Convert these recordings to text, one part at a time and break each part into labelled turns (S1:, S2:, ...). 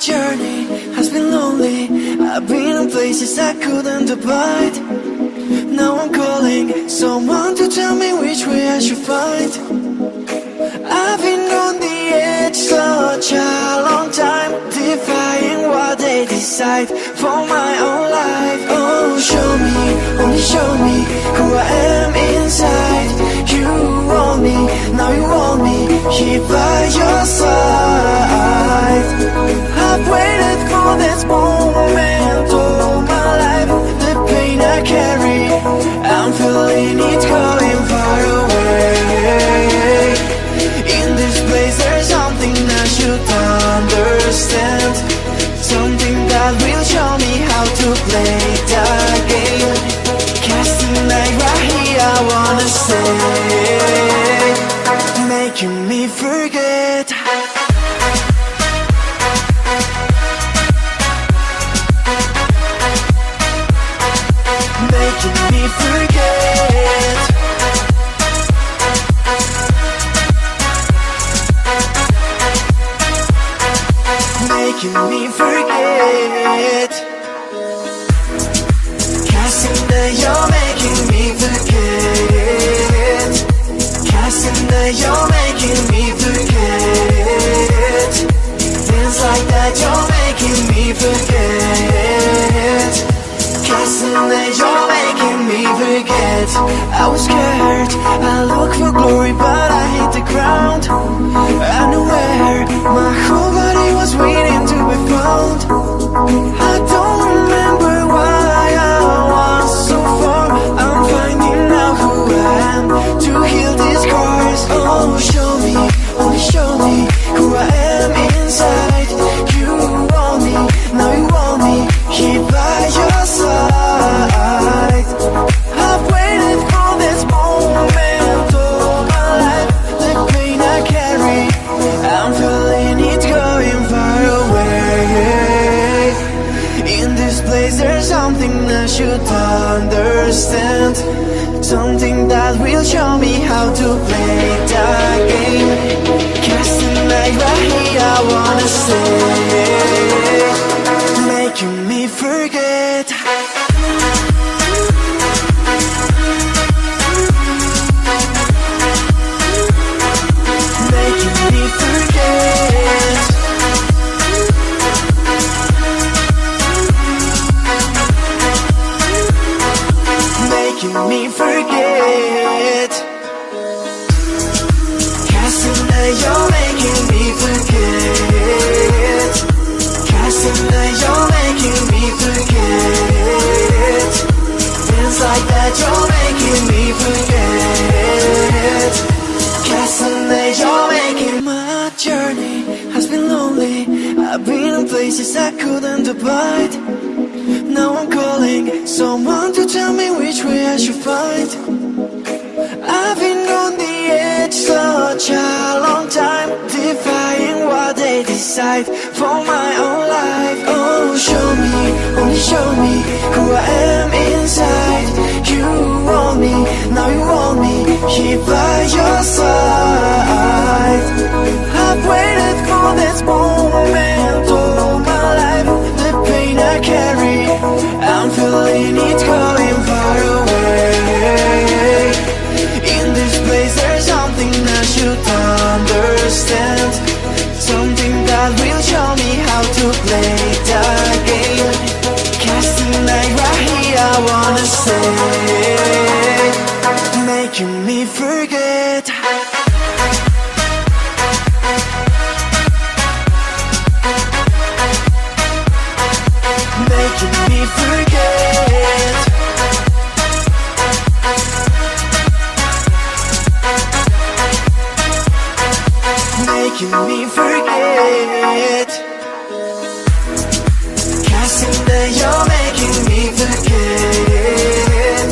S1: journey has been lonely. I've been in places I couldn't abide. Now I'm calling someone to tell me which way I should find. I've been on the edge such a long time, defying what they decide for my own life. Oh, show me, only show me who I am inside. You want me, now you want me here by your side. I've waited for this moment all my life. The pain I carry, I'm feeling it going far away. In this place there's something I should understand, something that will show me how to play the game. Casting light right here, I wanna say, making me forget. Making me forget. Making me forget. Casting that you're making me forget. Casting that you're making me forget. Things like that you're making me forget. Casting that you're making me forget. I was scared, I looked for glory but I hit the ground. I knew where my whole body was waiting to be found. I don't remember why I was so far. I'm finding out who I am to heal these scars. Oh, show me, only show me who I am inside. You want me, now you want me here by your side. I've waited for this moment all my life. The pain I carry, I'm feeling it going far away. In this place there's something I should understand, something that will show me how to play the game. Casting light right here, I wanna say, making me forget. Making me forget. Making me forget. Casting that you're making me forget. Casting that you're making me forget. Things like that you're making me forget. Casting that you're making. My journey has been lonely. I've been in places I couldn't abide. Now I'm calling someone to tell me which way I should find. I've been on the edge such a long time, defying what they decide for my own life. Oh, show me, only show me who I am inside. You want me, now you want me here by your side. I've waited for this moment all my life. The pain I carry, I'm feeling it going far away. In this place there's something I should understand, something that will show me how to play the game. Casting light right here, I wanna say, making me forget. Making me forget. Making me forget. Casting that you're making me forget.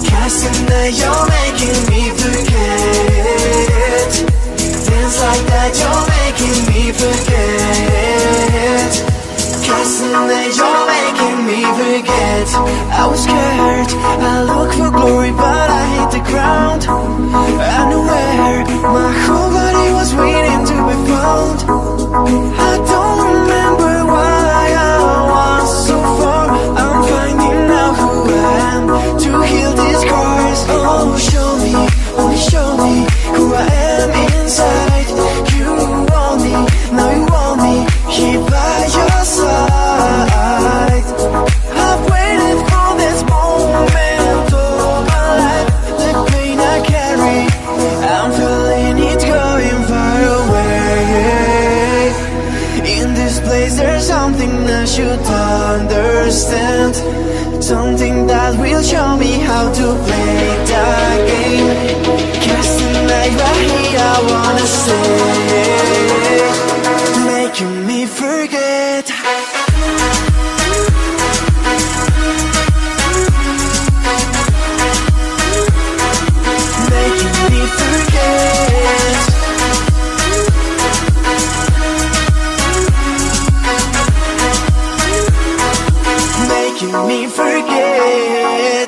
S1: Casting that you're making me forget. Things like that you're making me forget. Casting that you're making me forget. I was scared, I looked for glory but I hit the ground. I knew where my whole body was waiting to be found. I don't remember something I should understand, something that will show me how to play the game. 'Cause tonight right here I wanna stay, making me forget. Making me forget. Making me forget.